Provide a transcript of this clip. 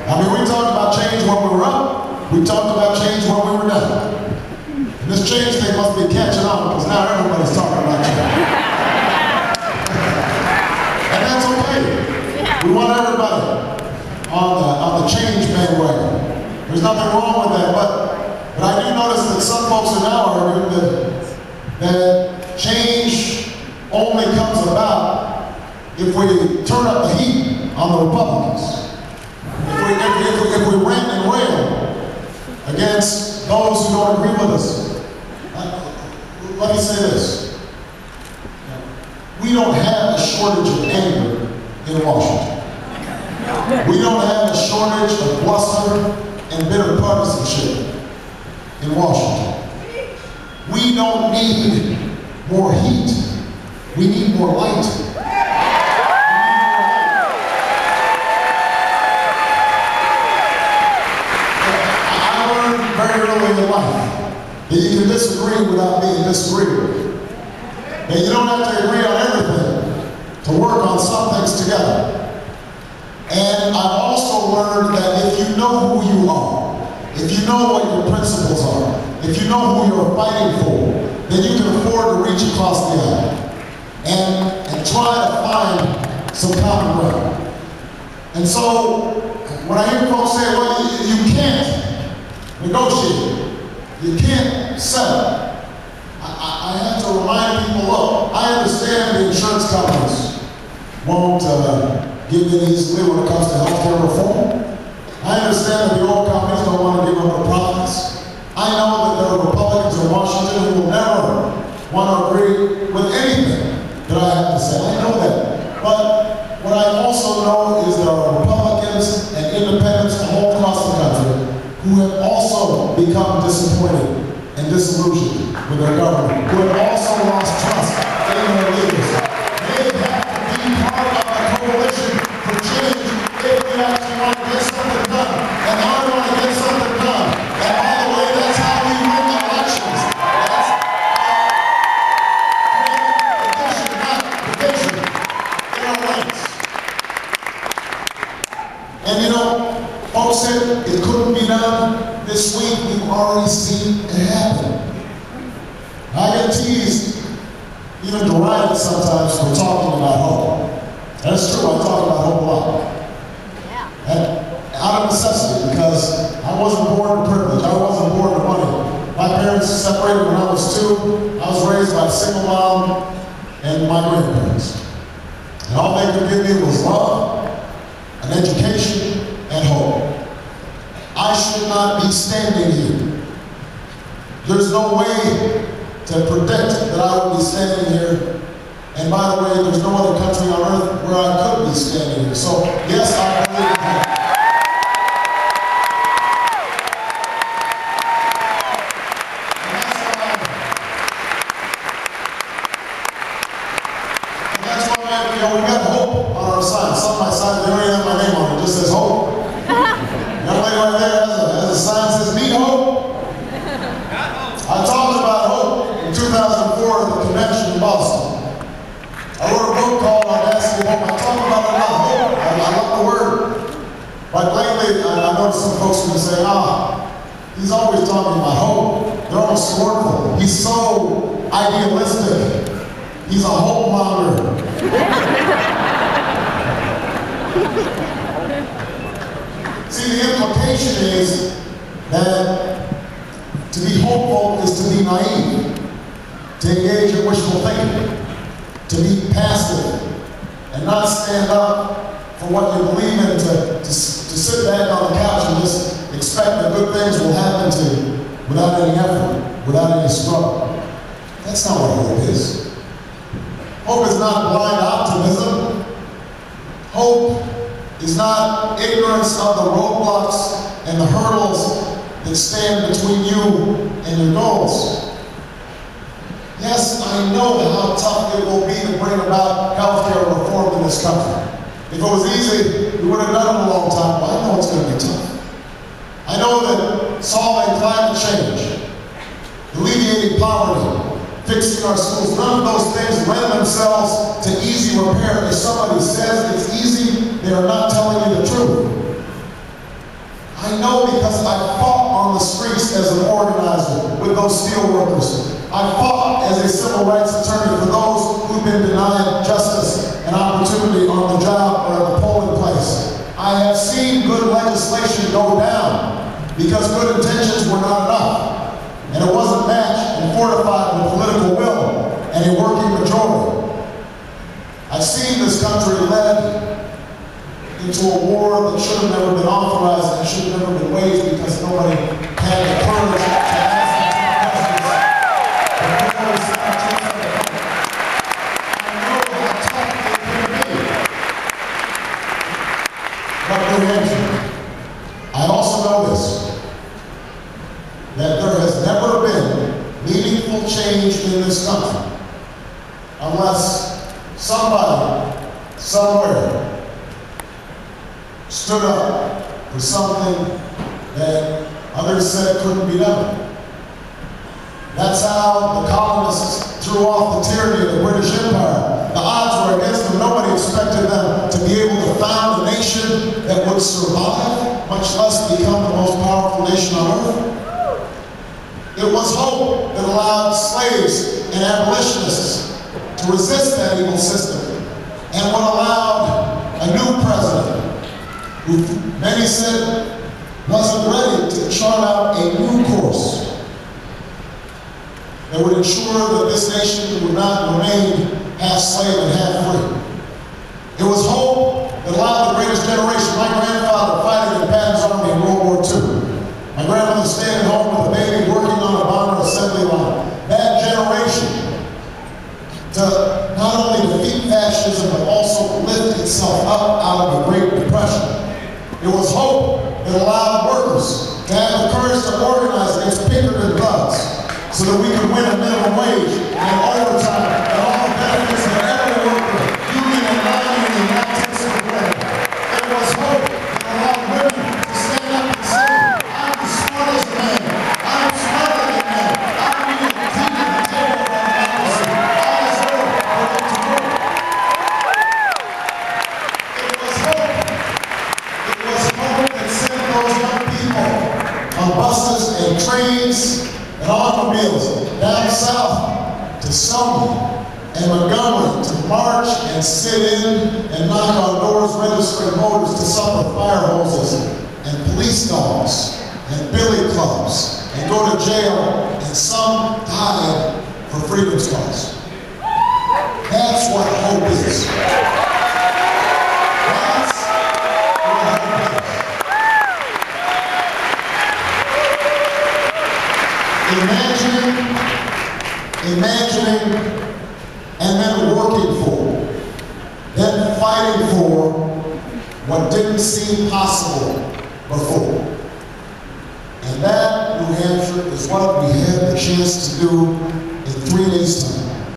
I mean, we talked about change when we were up. We talked about change when we were down. And this change thing must be catching on because now everybody's talking about change. And that's okay. We want everybody on the change bandwagon. There's nothing wrong with that, but I do notice that some folks are now arguing that change only comes about if we turn up the heat on the Republicans. If we rant and rail against those who don't agree with us. Let me say this. We don't have a shortage of anger in Washington. We don't have a shortage of bluster and bitter partisanship in Washington. We don't need more heat. We need more light. Very early in life, that you can disagree without being disagreed with. That you don't have to agree on everything to work on some things together. And I've also learned that if you know who you are, if you know what your principles are, if you know who you're fighting for, then you can afford to reach across the aisle and try to find some common ground. And so, when I hear folks say, well, you can't negotiate. You can't settle. I have to remind people, look, I understand the insurance companies won't give in easily when it comes to health care reform. I understand that the oil companies don't want to give up their profits. I know that there are Republicans in Washington who will never want to agree with anything that I have to say. I know that. But what I also know is there are Republicans and independents all across the country who have also become disappointed and disillusioned with their government, who have also lost trust in their leaders. They have to be part of a coalition for change if we actually want to get something done. And how do I get something done? And by the way, that's how we win elections. That's division, not division in our ranks. And you know, folks said it couldn't be done this week. We've already seen it happen. I get teased, even derided sometimes for talking about hope. That's true, I talk about hope a lot. And out of necessity, because I wasn't born to privilege, I wasn't born to money. My parents separated when I was 2. I was raised by a single mom and my grandparents. And all they could give me was love, an education, and hope. I should not be standing here. There's no way to predict that I would be standing here. And by the way, there's no other country on earth where I could be standing here. So, yes, I believe in hope. And that's why, you know, we got hope on our sign. Some of my signs, they don't even have my name on it. It just says hope. Young lady right there has a sign that says, need hope. I talked about hope in 2004 at the convention in Boston. I wrote a book called Audacity of Hope. I talk about a lot of hope. I love the word. But lately, I noticed some folks are going to say, he's always talking about hope. They're almost scornful. He's so idealistic. He's a hope monger. See, the implication is that to be hopeful is to be naive, to engage in wishful thinking, to be passive, and not stand up for what you believe in, to sit back on the couch and just expect that good things will happen to you without any effort, without any struggle. That's not what hope is. Hope is not blind optimism. Hope is not ignorance of the roadblocks and the hurdles that stand between you and your goals. Yes, I know how tough it will be to bring about healthcare reform in this country. If it was easy, we would have done it a long time, but I know it's going to be tough. I know that solving climate change, alleviating poverty, fixing our schools, none of those things lend themselves to easy repair. If somebody says it's easy, they are not telling you the truth. know because I fought on the streets as an organizer with those steel workers. I fought as a civil rights attorney for those who've been denied justice and opportunity on the job or at the polling place. I have seen good legislation go down because good intentions were not enough, and it wasn't matched and fortified with political will and a working majority. I've seen this country led into a war that should have never been authorized and should have never been waged because nobody had the courage to ask the questions. I know how tough it can be. But New Hampshire, I also know this, that there has never been meaningful change in this country unless somebody, somewhere, stood up for something that others said couldn't be done. That's how the colonists threw off the tyranny of the British Empire. The odds were against them. Nobody expected them to be able to found a nation that would survive, much less become the most powerful nation on earth. It was hope that allowed slaves and abolitionists to resist that evil system, and what allowed a new president, who many said wasn't ready to chart out a new course that would ensure that this nation would not remain half slave and half free. It was hope that allowed the greatest generation, my grandfather fighting in Patton's army in World War II, my grandmother staying at home with a baby working on a bomber assembly line. That generation to not only defeat fascism but also lift itself up out of the Great Depression. It was hope that allowed workers to have the courage to organize against Pinkerton thugs so that we could win a minimum wage and overtime and all the benefits that every worker, union and non-union, now takes for granted. It was hope that allowed women to stand up and say, I'm as smart as a man, I'm smarter than men, I'm even deep at the table of democracy. I deserve the right to work. It was hope. It was hope that sent those young people on buses and trains and automobiles down south to Selma and Montgomery to march and sit in and knock on doors registering voters to suffer fire hoses and police dogs and billy clubs and go to jail, and some died for freedom's cause. That's what hope is. That's what hope is. Imagining, and then working for, then fighting for what didn't seem possible before. And that, New Hampshire, is what we had the chance to do in 3 days' time.